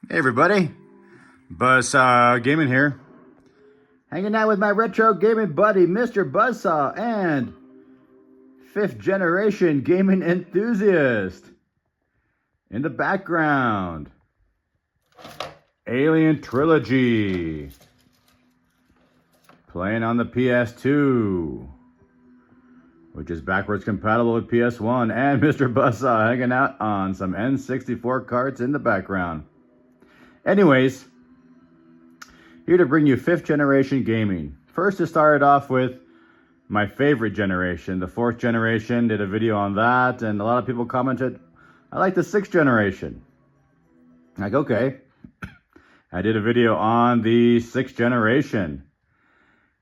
Hey everybody, Buzzsaw Gaming here. Hanging out with my retro gaming buddy, Mr. Buzzsaw, and 5th generation gaming enthusiast. In the background, Alien Trilogy. Playing on the PS2, which is backwards compatible with PS1, and Mr. Buzzsaw hanging out on some N64 carts in the background. Anyways, here to bring you 5th generation gaming. First, to start it off with my favorite generation, the 4th generation. Did a video on that, and a lot of people commented, I like the 6th generation. Like, okay. I did a video on the 6th generation.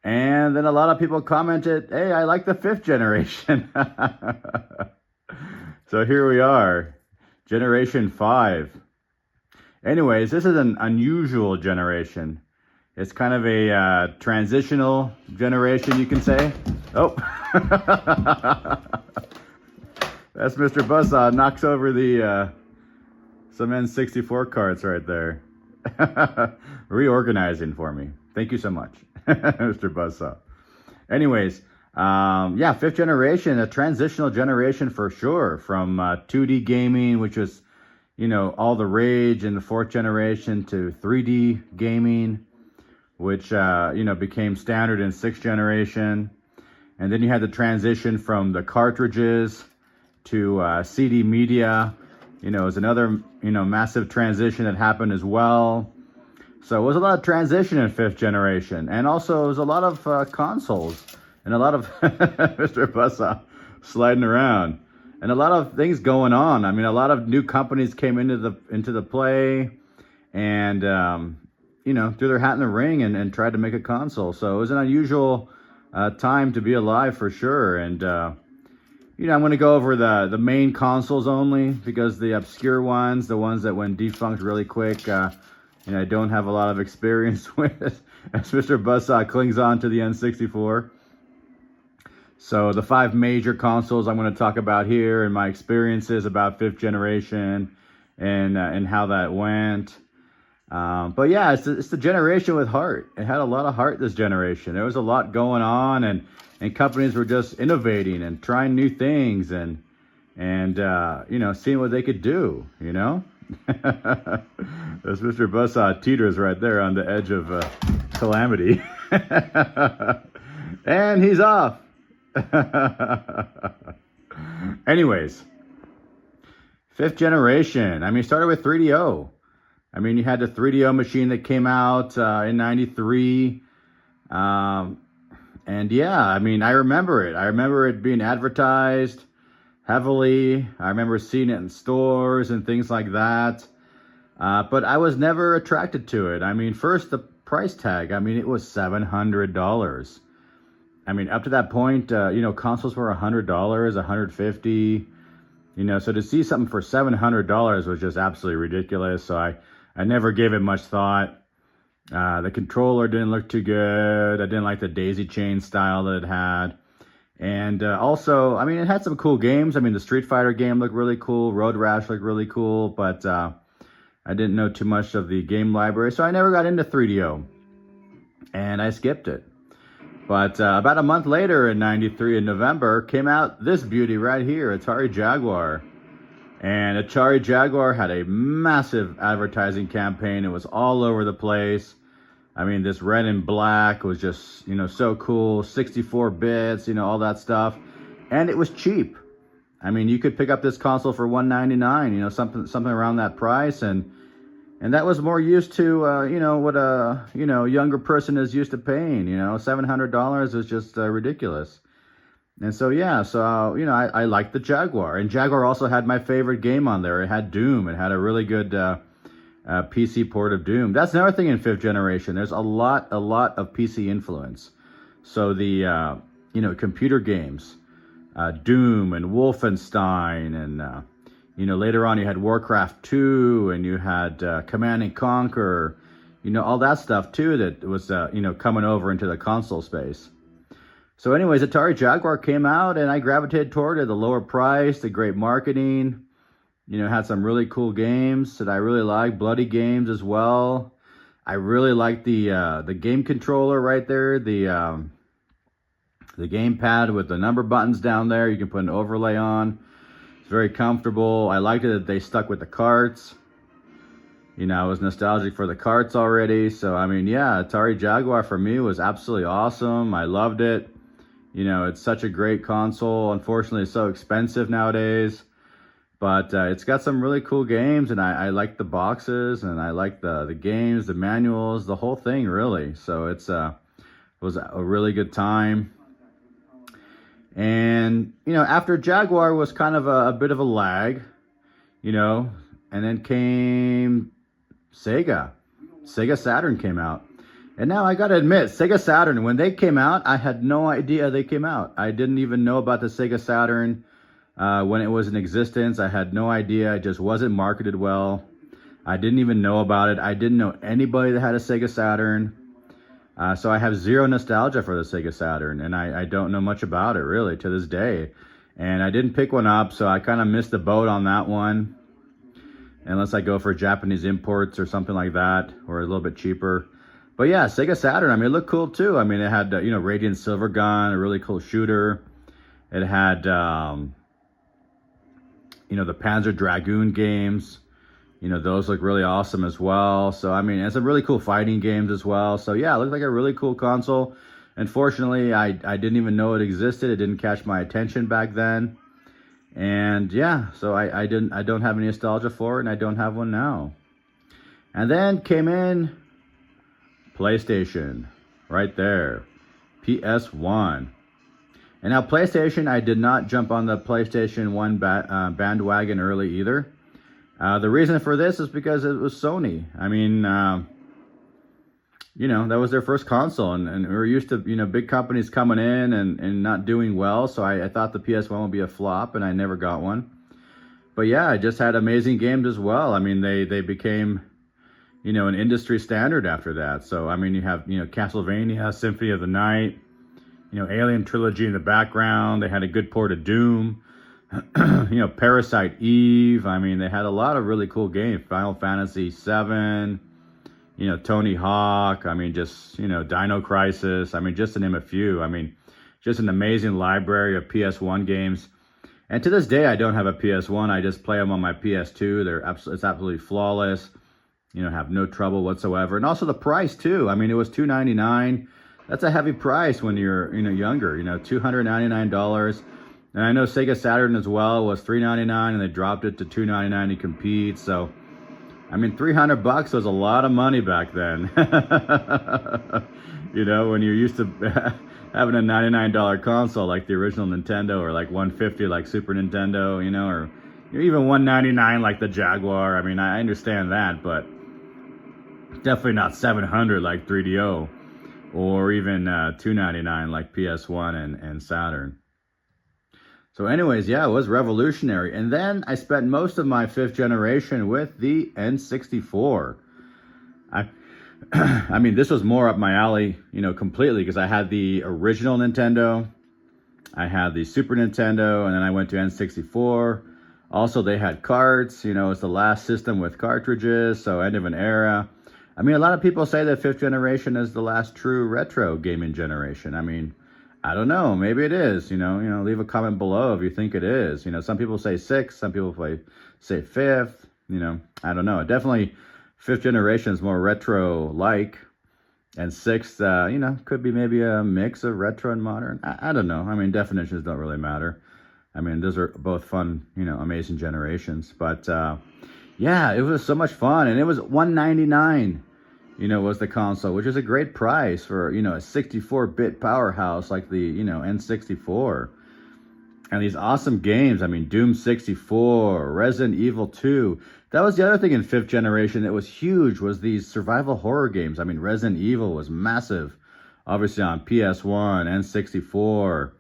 And then a lot of people commented, hey, I like the 5th generation. So here we are, Generation 5. Anyways, this is an unusual generation. It's kind of a transitional generation, you can say. Oh, that's Mr. Buzzsaw, knocks over the some N64 carts right there. Reorganizing for me. Thank you so much, Mr. Buzzsaw. Anyways, yeah, 5th generation, a transitional generation for sure, from 2D gaming, which was, you know, all the rage in the 4th generation, to 3D gaming, which, you know, became standard in 6th generation. And then you had the transition from the cartridges to CD media. You know, it was another, you know, massive transition that happened as well. So it was a lot of transition in 5th generation. And also it was a lot of consoles and a lot of Mr. Buzzsaw sliding around. And a lot of things going on. I mean, a lot of new companies came into the play, and you know, threw their hat in the ring and tried to make a console. So it was an unusual time to be alive for sure. And you know, I'm going to go over the main consoles only, because the obscure ones, the ones that went defunct really quick, you know, I don't have a lot of experience with, as Mr. Buzzsaw clings on to the N64. So the 5 major consoles I'm going to talk about here, and my experiences about 5th generation and how that went. But yeah, it's the generation with heart. It had a lot of heart, this generation. There was a lot going on, and companies were just innovating and trying new things and you know, seeing what they could do, you know. There's Mr. Buzzsaw teeters right there on the edge of calamity. And he's off. Anyways, 5th generation. I mean, it started with 3DO. I mean, you had the 3DO machine that came out in '93. And yeah, I mean, I remember it. I remember it being advertised heavily. I remember seeing it in stores and things like that. But I was never attracted to it. I mean, first, the price tag. I mean, it was $700. I mean, up to that point, you know, consoles were $100, $150, you know, so to see something for $700 was just absolutely ridiculous. So I never gave it much thought. The controller didn't look too good. I didn't like the daisy chain style that it had. And also, I mean, it had some cool games. I mean, the Street Fighter game looked really cool. Road Rash looked really cool, but I didn't know too much of the game library. So I never got into 3DO, and I skipped it. But about a month later, in '93, in November, came out this beauty right here, Atari Jaguar. And Atari Jaguar had a massive advertising campaign. It was all over the place. I mean, this red and black was just, you know, so cool. 64 bits, you know, all that stuff. And it was cheap. I mean, you could pick up this console for $199, you know, something around that price. And that was more used to, you know, what a, you know, younger person is used to paying. You know, $700 is just ridiculous. And so, yeah, so, you know, I liked the Jaguar. And Jaguar also had my favorite game on there. It had Doom. It had a really good PC port of Doom. That's another thing in 5th generation. There's a lot of PC influence. So the, you know, computer games, Doom and Wolfenstein, and you know, later on you had Warcraft 2, and you had Command & Conquer, you know, all that stuff too that was, you know, coming over into the console space. So anyways, Atari Jaguar came out, and I gravitated toward it. The lower price, the great marketing, You know, had some really cool games that I really like, bloody games as well. I really like the game controller right there, the gamepad with the number buttons down there. You can put an overlay on. It's very comfortable. I liked it that they stuck with the carts. You know, I was nostalgic for the carts already. So, I mean, yeah, Atari Jaguar for me was absolutely awesome. I loved it. You know, it's such a great console. Unfortunately, it's so expensive nowadays. But it's got some really cool games, and I like the boxes, and I like the games, the manuals, the whole thing, really. So it was a really good time. And, you know, after Jaguar was kind of a bit of a lag, you know, and then came Sega. Sega Saturn came out. And now I got to admit, Sega Saturn, when they came out, I had no idea they came out. I didn't even know about the Sega Saturn when it was in existence. I had no idea. It just wasn't marketed well. I didn't even know about it. I didn't know anybody that had a Sega Saturn. So I have zero nostalgia for the Sega Saturn, and I don't know much about it, really, to this day. And I didn't pick one up, so I kind of missed the boat on that one. Unless I go for Japanese imports or something like that, or a little bit cheaper. But yeah, Sega Saturn, I mean, it looked cool too. I mean, it had, you know, Radiant Silver Gun, a really cool shooter. It had, you know, the Panzer Dragoon games. You know, those look really awesome as well. So, I mean, and some really cool fighting games as well. So, yeah, it looked like a really cool console. Unfortunately, I didn't even know it existed. It didn't catch my attention back then. And, yeah, so I don't have any nostalgia for it, and I don't have one now. And then came in PlayStation, right there. PS1. And now PlayStation, I did not jump on the PlayStation 1 bandwagon early either. The reason for this is because it was Sony. I mean, you know, that was their first console, and we were used to, you know, big companies coming in and not doing well. So I thought the PS1 would be a flop, and I never got one. But yeah, I just had amazing games as well. I mean, they became, you know, an industry standard after that. So, I mean, you have, you know, Castlevania, Symphony of the Night, you know, Alien Trilogy in the background. They had a good port of Doom. You know, Parasite Eve. I mean, they had a lot of really cool games. Final Fantasy VII, you know, Tony Hawk. I mean, just, you know, Dino Crisis. I mean, just to name a few. I mean, just an amazing library of PS1 games. And to this day, I don't have a PS1. I just play them on my PS2. It's absolutely flawless. You know, have no trouble whatsoever. And also the price, too. I mean, it was $299. That's a heavy price when you're, you know, younger. You know, $299. And I know Sega Saturn as well was $399, and they dropped it to $299 to compete. So, I mean, $300 was a lot of money back then. You know, when you're used to having a $99 console like the original Nintendo, or like $150 like Super Nintendo, you know, or even $199 like the Jaguar. I mean, I understand that, but definitely not $700 like 3DO, or even $299 like PS1 and Saturn. So anyways, yeah, it was revolutionary. And then I spent most of my 5th generation with the N64. I mean, this was more up my alley, you know, completely, because I had the original Nintendo, I had the Super Nintendo, and then I went to N64. Also, they had carts, you know, it's the last system with cartridges, so end of an era. I mean, a lot of people say that 5th generation is the last true retro gaming generation. I mean, I don't know. Maybe it is. You know. Leave a comment below if you think it is. You know, some people say 6th, some people say 5th. You know, I don't know. Definitely, 5th generation is more retro-like, and 6th, you know, could be maybe a mix of retro and modern. I don't know. I mean, definitions don't really matter. I mean, those are both fun, you know, amazing generations. But yeah, it was so much fun, and it was $199. You know, was the console, which is a great price for, you know, a 64-bit powerhouse like the, you know, N64. And these awesome games, I mean, Doom 64, Resident Evil 2. That was the other thing in 5th generation that was huge, was these survival horror games. I mean, Resident Evil was massive, obviously on PS1, N64.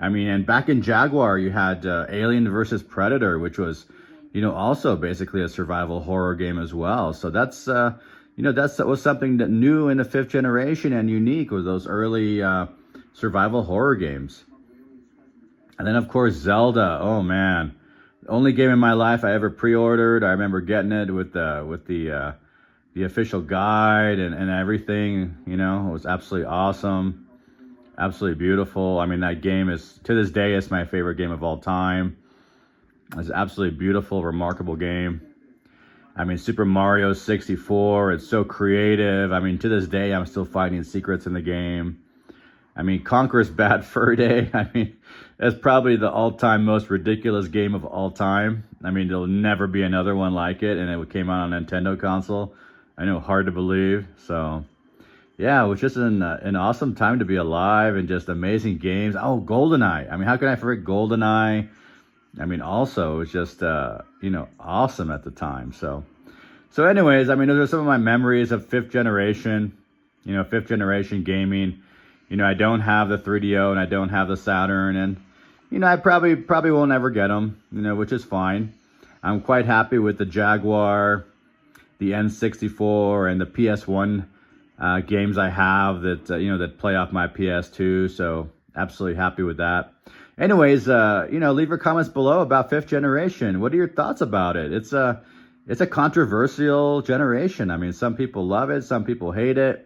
I mean, and back in Jaguar, you had Alien versus Predator, which was, you know, also basically a survival horror game as well. So that's... you know, that was something that new in the 5th generation and unique, was those early survival horror games. And then, of course, Zelda. Oh, man. Only game in my life I ever pre-ordered. I remember getting it with the official guide and everything. You know, it was absolutely awesome, absolutely beautiful. I mean, that game is, to this day, it's my favorite game of all time. It's an absolutely beautiful, remarkable game. I mean, Super Mario 64, it's so creative. I mean, to this day, I'm still finding secrets in the game. I mean, Conker's Bad Fur Day, I mean, that's probably the all-time most ridiculous game of all time. I mean, there'll never be another one like it, and it came out on a Nintendo console. I know, hard to believe. So, yeah, it was just an awesome time to be alive, and just amazing games. Oh, GoldenEye. I mean, how can I forget GoldenEye? I mean, also, it was just, you know, awesome at the time. So anyways, I mean, those are some of my memories of 5th generation, you know, 5th generation gaming. You know, I don't have the 3DO and I don't have the Saturn, and, you know, I probably won't ever get them, you know, which is fine. I'm quite happy with the Jaguar, the N64, and the PS1 games I have that, you know, that play off my PS2. So absolutely happy with that. Anyways, you know, leave your comments below about 5th generation. What are your thoughts about it? It's a controversial generation. I mean, some people love it, some people hate it.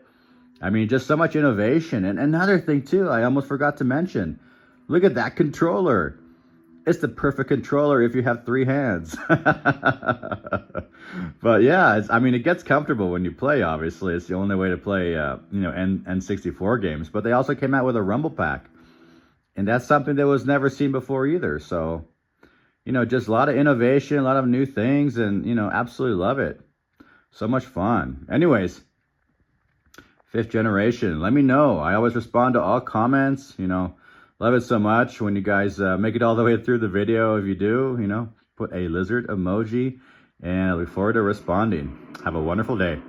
I mean, just so much innovation. And another thing too, I almost forgot to mention. Look at that controller. It's the perfect controller if you have 3 hands. But yeah, I mean, it gets comfortable when you play, obviously. It's the only way to play, you know, N64 games. But they also came out with a Rumble Pack. And that's something that was never seen before either. So, you know, just a lot of innovation, a lot of new things, and, you know, absolutely love it. So much fun. Anyways, 5th generation, let me know. I always respond to all comments, you know. Love it so much when you guys make it all the way through the video. If you do, you know, put a lizard emoji, and I look forward to responding. Have a wonderful day.